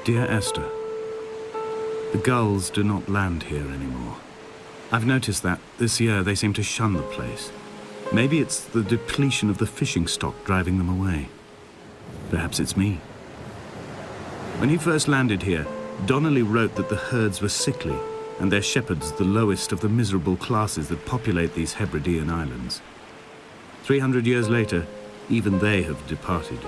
Dear Esther, the gulls do not land here anymore. I've noticed that this year they seem to shun the place. Maybe it's the depletion of the fishing stock driving them away. Perhaps it's me. When he first landed here, Donnelly wrote that the herds were sickly and their shepherds the lowest of the miserable classes that populate these Hebridean islands. 300 years later, even they have departed.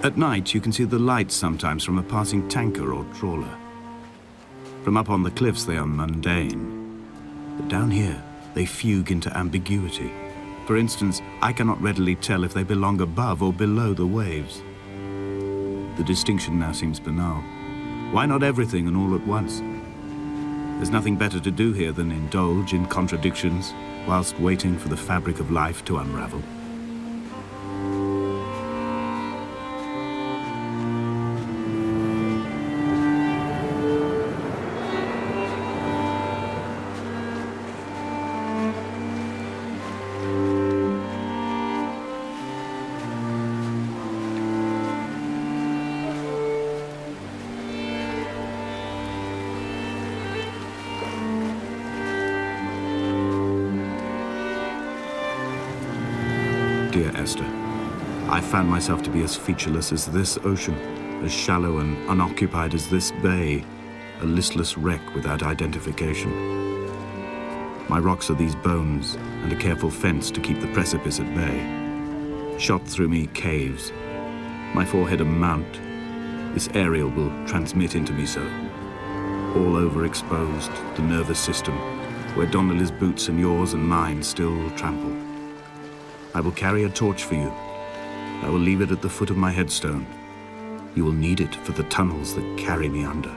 At night, you can see the lights sometimes from a passing tanker or trawler. From up on the cliffs, they are mundane. But down here, they fugue into ambiguity. For instance, I cannot readily tell if they belong above or below the waves. The distinction now seems banal. Why not everything and all at once? There's nothing better to do here than indulge in contradictions whilst waiting for the fabric of life to unravel. Dear Esther, I found myself to be as featureless as this ocean, as shallow and unoccupied as this bay, a listless wreck without identification. My rocks are these bones, and a careful fence to keep the precipice at bay. Shot through me caves, my forehead a mount. This aerial will transmit into me so. All overexposed, the nervous system, where Donnelly's boots and yours and mine still trample. I will carry a torch for you. I will leave it at the foot of my headstone. You will need it for the tunnels that carry me under.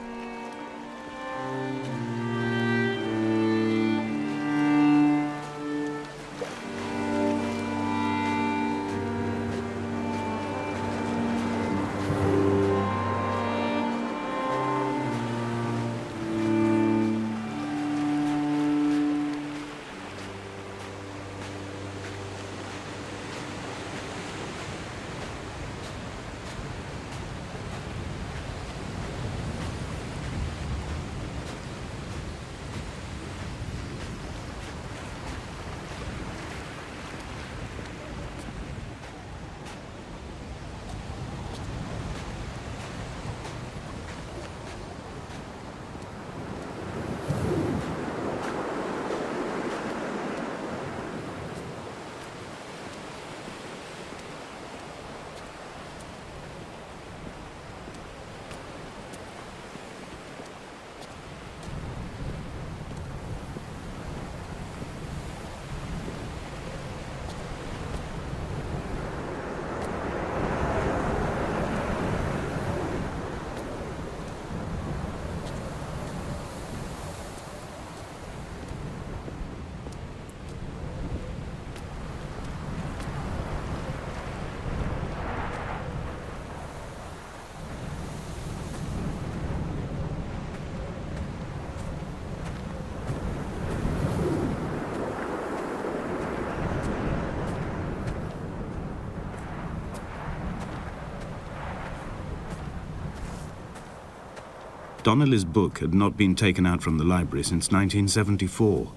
Donnelly's book had not been taken out from the library since 1974.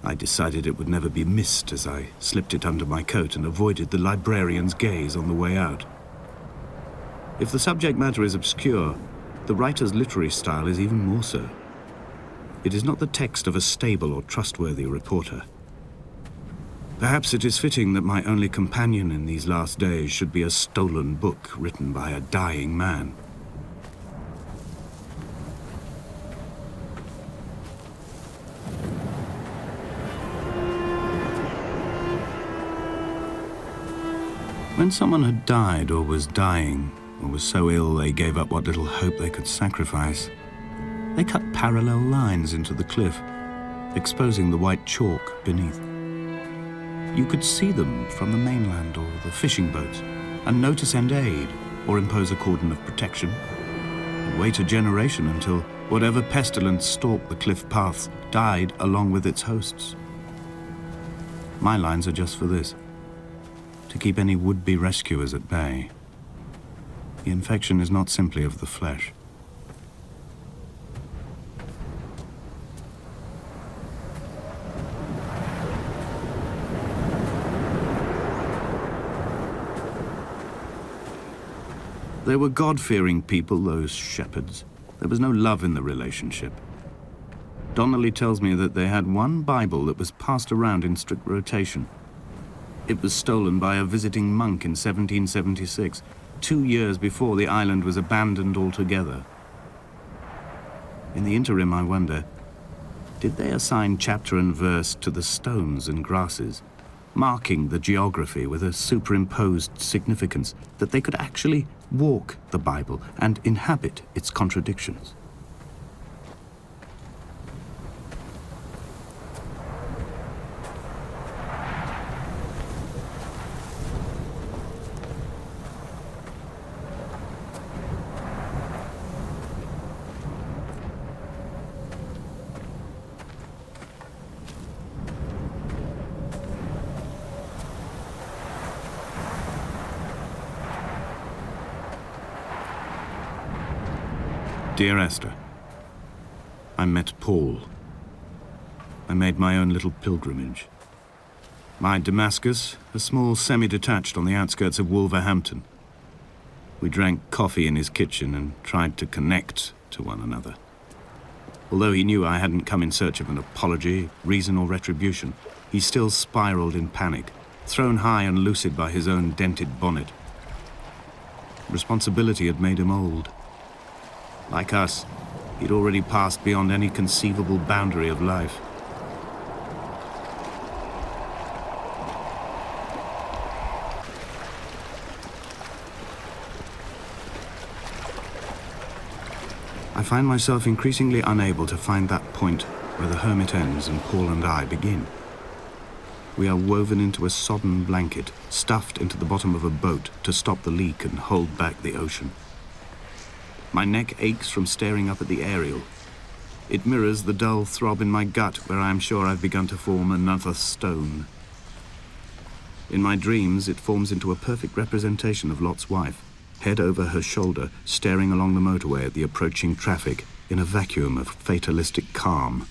I decided it would never be missed as I slipped it under my coat and avoided the librarian's gaze on the way out. If the subject matter is obscure, the writer's literary style is even more so. It is not the text of a stable or trustworthy reporter. Perhaps it is fitting that my only companion in these last days should be a stolen book written by a dying man. When someone had died or was dying, or was so ill they gave up what little hope they could sacrifice, they cut parallel lines into the cliff, exposing the white chalk beneath. You could see them from the mainland or the fishing boats, and know to send aid or impose a cordon of protection, and wait a generation until whatever pestilence stalked the cliff paths died along with its hosts. My lines are just for this: to keep any would-be rescuers at bay. The infection is not simply of the flesh. They were God-fearing people, those shepherds. There was no love in the relationship. Donnelly tells me that they had one Bible that was passed around in strict rotation. It was stolen by a visiting monk in 1776, 2 years before the island was abandoned altogether. In the interim, I wonder, did they assign chapter and verse to the stones and grasses, marking the geography with a superimposed significance that they could actually walk the Bible and inhabit its contradictions? Dear Esther, I met Paul. I made my own little pilgrimage. My Damascus, a small semi-detached on the outskirts of Wolverhampton. We drank coffee in his kitchen and tried to connect to one another. Although he knew I hadn't come in search of an apology, reason, or retribution, he still spiraled in panic, thrown high and lucid by his own dented bonnet. Responsibility had made him old. Like us, he'd already passed beyond any conceivable boundary of life. I find myself increasingly unable to find that point where the hermit ends and Paul and I begin. We are woven into a sodden blanket, stuffed into the bottom of a boat to stop the leak and hold back the ocean. My neck aches from staring up at the aerial. It mirrors the dull throb in my gut where I am sure I've begun to form another stone. In my dreams, it forms into a perfect representation of Lot's wife, head over her shoulder, staring along the motorway at the approaching traffic in a vacuum of fatalistic calm.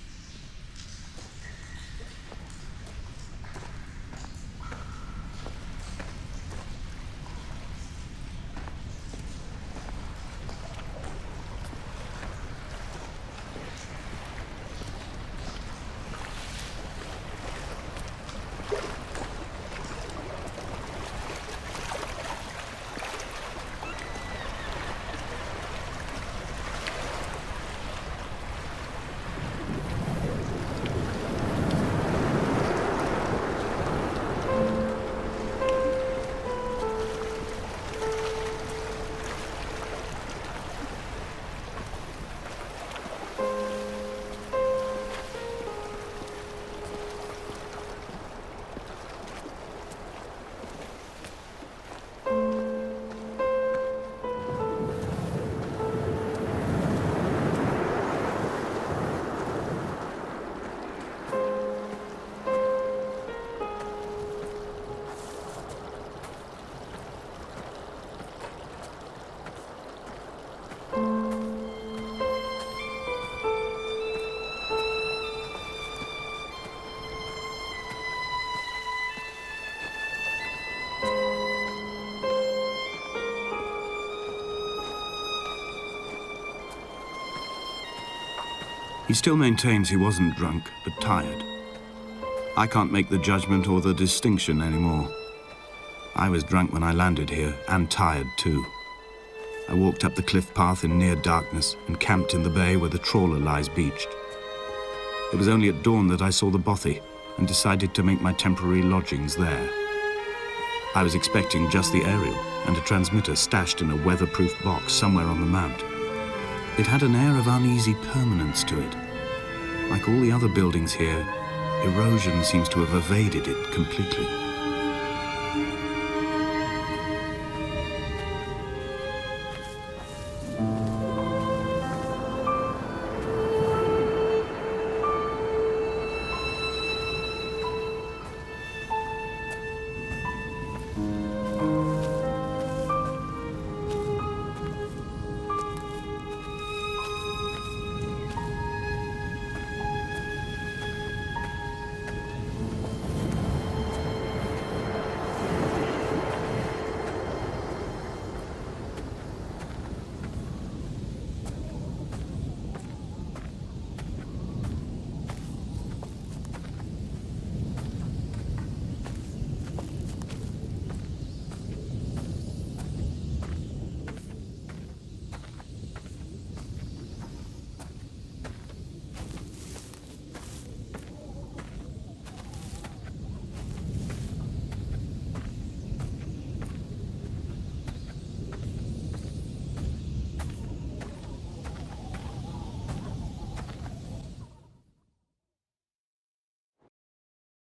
He still maintains he wasn't drunk, but tired. I can't make the judgment or the distinction anymore. I was drunk when I landed here, and tired too. I walked up the cliff path in near darkness and camped in the bay where the trawler lies beached. It was only at dawn that I saw the bothy and decided to make my temporary lodgings there. I was expecting just the aerial and a transmitter stashed in a weatherproof box somewhere on the mount. It had an air of uneasy permanence to it. Like all the other buildings here, erosion seems to have evaded it completely.